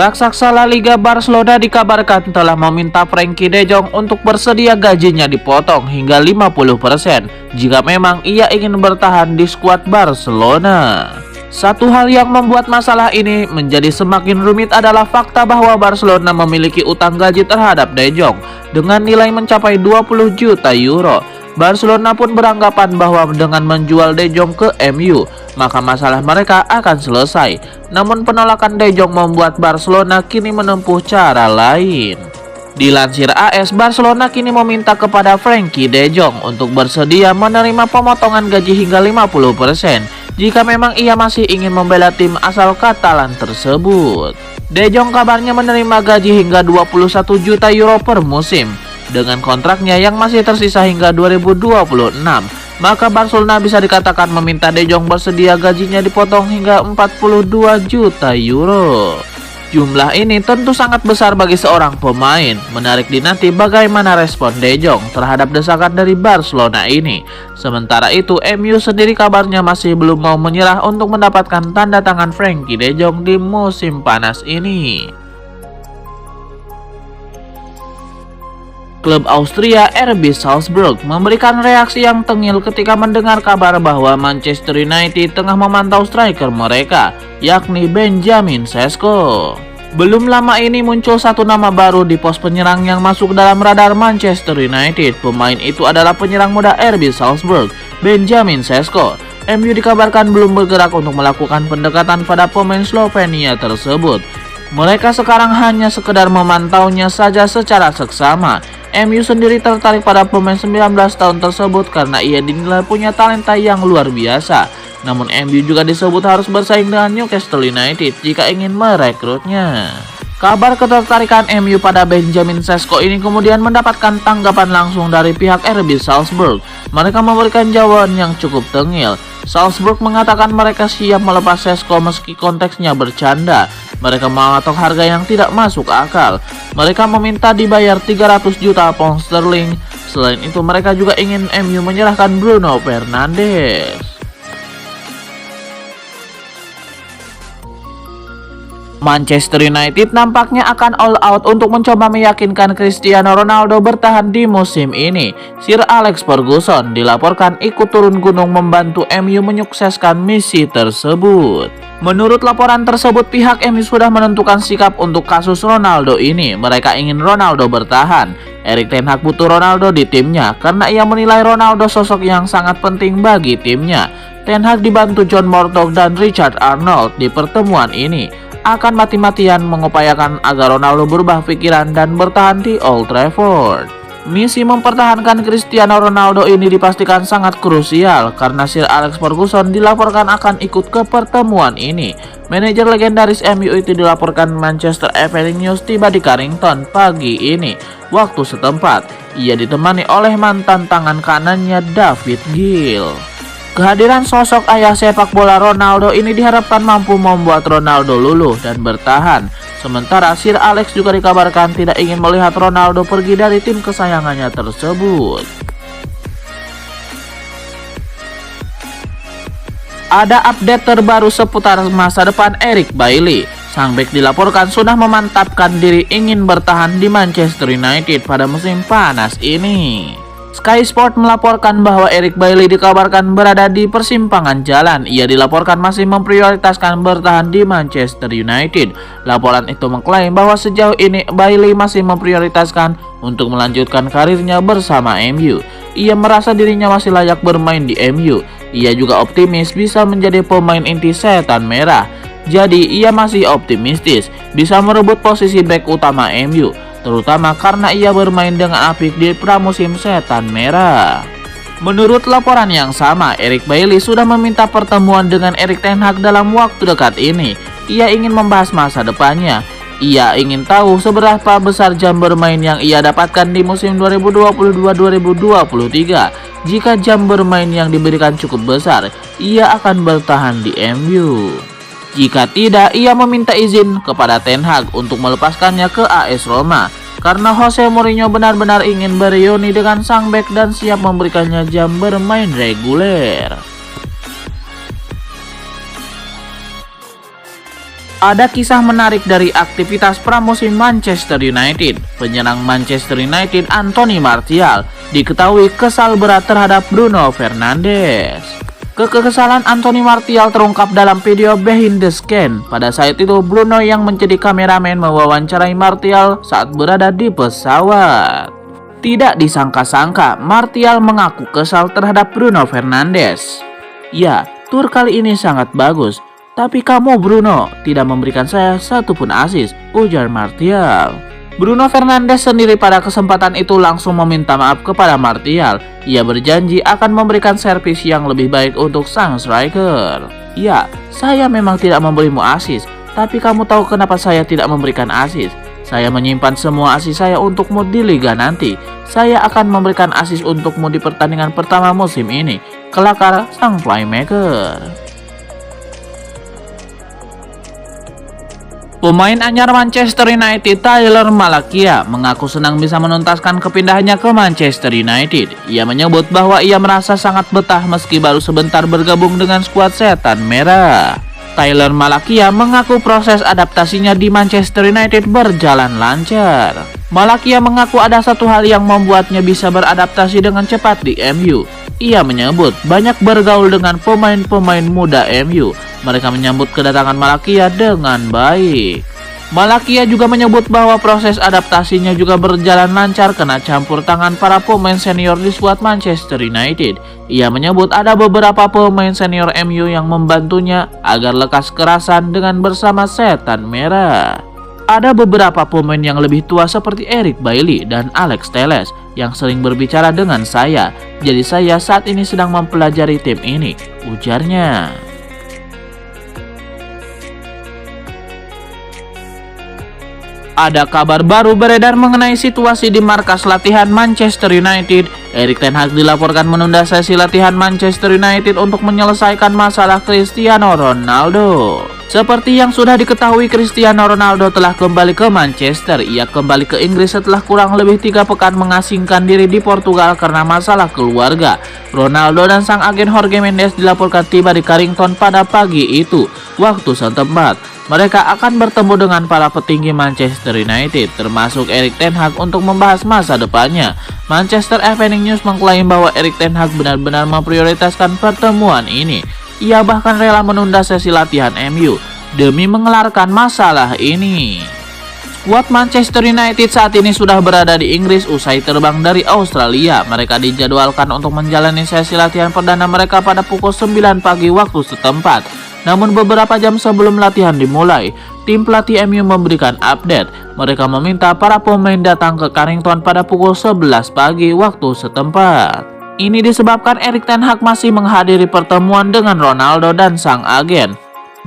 Raksasa La Liga Barcelona dikabarkan telah meminta Frenkie de Jong untuk bersedia gajinya dipotong hingga 50% jika memang ia ingin bertahan di skuad Barcelona. Satu hal yang membuat masalah ini menjadi semakin rumit adalah fakta bahwa Barcelona memiliki utang gaji terhadap de Jong dengan nilai mencapai 20 juta euro. Barcelona pun beranggapan bahwa dengan menjual de Jong ke MU, maka masalah mereka akan selesai. Namun penolakan de Jong membuat Barcelona kini menempuh cara lain. Dilansir AS, Barcelona kini meminta kepada Frenkie de Jong untuk bersedia menerima pemotongan gaji hingga 50% jika memang ia masih ingin membela tim asal Katalan tersebut. De Jong kabarnya menerima gaji hingga 21 juta euro per musim. Dengan kontraknya yang masih tersisa hingga 2026, maka Barcelona bisa dikatakan meminta de Jong bersedia gajinya dipotong hingga 42 juta euro. Jumlah ini tentu sangat besar bagi seorang pemain. Menarik dinanti bagaimana respon de Jong terhadap desakan dari Barcelona ini. Sementara itu, MU sendiri kabarnya masih belum mau menyerah untuk mendapatkan tanda tangan Frenkie de Jong di musim panas ini. Klub Austria RB Salzburg memberikan reaksi yang tengil ketika mendengar kabar bahwa Manchester United tengah memantau striker mereka, yakni Benjamin Sesko. Belum lama ini muncul satu nama baru di pos penyerang yang masuk dalam radar Manchester United. Pemain itu adalah penyerang muda RB Salzburg, Benjamin Sesko. MU dikabarkan belum bergerak untuk melakukan pendekatan pada pemain Slovenia tersebut. Mereka sekarang hanya sekedar memantaunya saja secara seksama. MU sendiri tertarik pada pemain 19 tahun tersebut karena ia dinilai punya talenta yang luar biasa. Namun MU juga disebut harus bersaing dengan Newcastle United jika ingin merekrutnya. Kabar ketertarikan MU pada Benjamin Sesko ini kemudian mendapatkan tanggapan langsung dari pihak RB Salzburg. Mereka memberikan jawaban yang cukup tengil. Salzburg mengatakan mereka siap melepas Sesko meski konteksnya bercanda. Mereka mematok harga yang tidak masuk akal. Mereka meminta dibayar 300 juta pound sterling. Selain itu mereka juga ingin MU menyerahkan Bruno Fernandes. Manchester United nampaknya akan all out untuk mencoba meyakinkan Cristiano Ronaldo bertahan di musim ini. Sir Alex Ferguson dilaporkan ikut turun gunung membantu MU menyukseskan misi tersebut. Menurut laporan tersebut, pihak MU sudah menentukan sikap untuk kasus Ronaldo ini. Mereka ingin Ronaldo bertahan. Erik ten Hag butuh Ronaldo di timnya karena ia menilai Ronaldo sosok yang sangat penting bagi timnya. Ten Hag dibantu John Murtough dan Richard Arnold di pertemuan ini akan mati-matian mengupayakan agar Ronaldo berubah pikiran dan bertahan di Old Trafford. Misi mempertahankan Cristiano Ronaldo ini dipastikan sangat krusial karena Sir Alex Ferguson dilaporkan akan ikut ke pertemuan ini. Manajer legendaris MU itu dilaporkan Manchester Evening News tiba di Carrington pagi ini waktu setempat. Ia ditemani oleh mantan tangan kanannya David Gill. Kehadiran sosok ayah sepak bola Ronaldo ini diharapkan mampu membuat Ronaldo luluh dan bertahan. Sementara Sir Alex juga dikabarkan tidak ingin melihat Ronaldo pergi dari tim kesayangannya tersebut. Ada update terbaru seputar masa depan Eric Bailly. Sang bek dilaporkan sudah memantapkan diri ingin bertahan di Manchester United pada musim panas ini. Sky Sport melaporkan bahwa Eric Bailly dikabarkan berada di persimpangan jalan. Ia dilaporkan masih memprioritaskan bertahan di Manchester United. Laporan itu mengklaim bahwa sejauh ini Bailly masih memprioritaskan untuk melanjutkan karirnya bersama MU. Ia merasa dirinya masih layak bermain di MU. Ia juga optimis bisa menjadi pemain inti setan merah. Jadi ia masih optimistis bisa merebut posisi bek utama MU, terutama karena ia bermain dengan apik di pramusim setan merah. Menurut laporan yang sama, Eric Bailly sudah meminta pertemuan dengan Erik ten Hag dalam waktu dekat ini. Ia ingin membahas masa depannya. Ia ingin tahu seberapa besar jam bermain yang ia dapatkan di musim 2022-2023. Jika jam bermain yang diberikan cukup besar, ia akan bertahan di MU. Jika tidak, ia meminta izin kepada Ten Hag untuk melepaskannya ke AS Roma. Karena Jose Mourinho benar-benar ingin bereuni dengan sang bek dan siap memberikannya jam bermain reguler. Ada kisah menarik dari aktivitas pramusim Manchester United. Penyerang Manchester United Anthony Martial diketahui kesal berat terhadap Bruno Fernandes. Kekesalan Anthony Martial terungkap dalam video behind the scan. Pada saat itu Bruno yang menjadi kameramen mewawancarai Martial saat berada di pesawat. Tidak disangka-sangka Martial mengaku kesal terhadap Bruno Fernandes. Ya, tur kali ini sangat bagus. Tapi kamu Bruno tidak memberikan saya satupun asis, ujar Martial. Bruno Fernandes sendiri pada kesempatan itu langsung meminta maaf kepada Martial. Ia berjanji akan memberikan servis yang lebih baik untuk sang striker. Ya, saya memang tidak memberimu asis, tapi kamu tahu kenapa saya tidak memberikan asis? Saya menyimpan semua asis saya untukmu di liga nanti. Saya akan memberikan asis untukmu di pertandingan pertama musim ini. Kelakar sang playmaker. Pemain anyar Manchester United Tyler Malakia mengaku senang bisa menuntaskan kepindahannya ke Manchester United. Ia menyebut bahwa ia merasa sangat betah meski baru sebentar bergabung dengan skuad Setan Merah. Tyler Malakia mengaku proses adaptasinya di Manchester United berjalan lancar. Malakia mengaku ada satu hal yang membuatnya bisa beradaptasi dengan cepat di MU. Ia menyebut banyak bergaul dengan pemain-pemain muda MU. Mereka menyambut kedatangan Malakia dengan baik. Malakia juga menyebut bahwa proses adaptasinya juga berjalan lancar kena campur tangan para pemain senior di skuad Manchester United. Ia menyebut ada beberapa pemain senior MU yang membantunya agar lekas kerasan dengan bersama Setan Merah. Ada beberapa pemain yang lebih tua seperti Eric Bailly dan Alex Telles yang sering berbicara dengan saya. Jadi saya saat ini sedang mempelajari tim ini, ujarnya. Ada kabar baru beredar mengenai situasi di markas latihan Manchester United. Erik ten Hag dilaporkan menunda sesi latihan Manchester United untuk menyelesaikan masalah Cristiano Ronaldo. Seperti yang sudah diketahui, Cristiano Ronaldo telah kembali ke Manchester. Ia kembali ke Inggris setelah kurang lebih 3 pekan mengasingkan diri di Portugal karena masalah keluarga. Ronaldo dan sang agen Jorge Mendes dilaporkan tiba di Carrington pada pagi itu, waktu setempat. Mereka akan bertemu dengan para petinggi Manchester United, termasuk Erik ten Hag untuk membahas masa depannya. Manchester Evening News mengklaim bahwa Erik ten Hag benar-benar memprioritaskan pertemuan ini. Ia bahkan rela menunda sesi latihan MU demi mengelarkan masalah ini. Skuad Manchester United saat ini sudah berada di Inggris usai terbang dari Australia. Mereka dijadwalkan untuk menjalani sesi latihan perdana mereka pada pukul 9 pagi waktu setempat. Namun beberapa jam sebelum latihan dimulai, tim pelatih MU memberikan update. Mereka meminta para pemain datang ke Carrington pada pukul 11 pagi waktu setempat. Ini disebabkan Erik ten Hag masih menghadiri pertemuan dengan Ronaldo dan sang agen.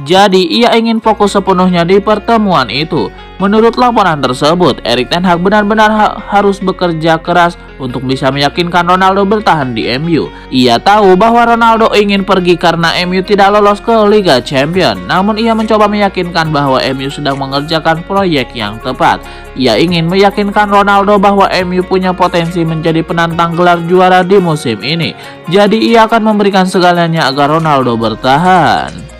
Jadi ia ingin fokus sepenuhnya di pertemuan itu. Menurut laporan tersebut, Erik ten Hag benar-benar harus bekerja keras untuk bisa meyakinkan Ronaldo bertahan di MU. Ia tahu bahwa Ronaldo ingin pergi karena MU tidak lolos ke Liga Champions. Namun ia mencoba meyakinkan bahwa MU sedang mengerjakan proyek yang tepat. Ia ingin meyakinkan Ronaldo bahwa MU punya potensi menjadi penantang gelar juara di musim ini. Jadi ia akan memberikan segalanya agar Ronaldo bertahan.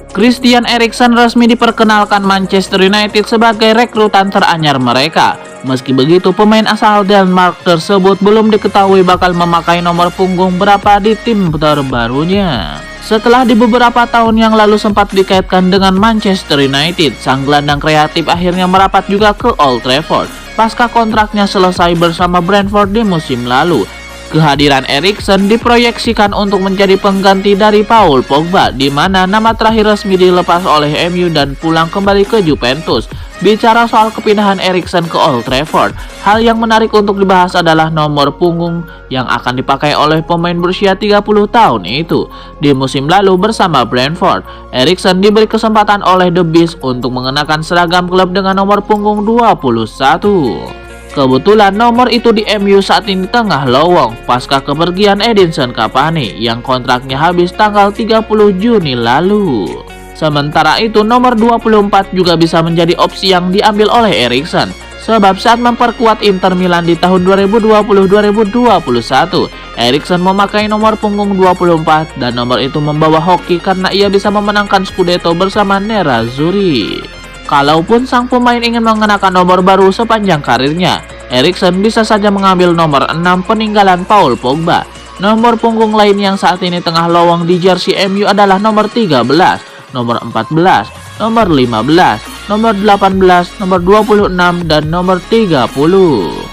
Christian Eriksen resmi diperkenalkan Manchester United sebagai rekrutan teranyar mereka. Meski begitu, pemain asal Denmark tersebut belum diketahui bakal memakai nomor punggung berapa di tim terbarunya. Setelah di beberapa tahun yang lalu sempat dikaitkan dengan Manchester United, sang gelandang kreatif akhirnya merapat juga ke Old Trafford pasca kontraknya selesai bersama Brentford di musim lalu. Kehadiran Eriksen diproyeksikan untuk menjadi pengganti dari Paul Pogba, di mana nama terakhir resmi dilepas oleh MU dan pulang kembali ke Juventus. Bicara soal kepindahan Eriksen ke Old Trafford, hal yang menarik untuk dibahas adalah nomor punggung yang akan dipakai oleh pemain berusia 30 tahun itu. Di musim lalu bersama Brentford, Eriksen diberi kesempatan oleh The Beast untuk mengenakan seragam klub dengan nomor punggung 21. Kebetulan nomor itu di MU saat ini tengah lowong pasca kepergian Edinson Cavani yang kontraknya habis tanggal 30 Juni lalu. Sementara itu nomor 24 juga bisa menjadi opsi yang diambil oleh Eriksen. Sebab saat memperkuat Inter Milan di tahun 2020-2021, Eriksen memakai nomor punggung 24 dan nomor itu membawa hoki karena ia bisa memenangkan Scudetto bersama Nerazzurri. Kalaupun sang pemain ingin mengenakan nomor baru sepanjang karirnya, Eriksen bisa saja mengambil nomor 6 peninggalan Paul Pogba. Nomor punggung lain yang saat ini tengah lowong di jersey MU adalah nomor 13, nomor 14, nomor 15, nomor 18, nomor 26, dan nomor 30.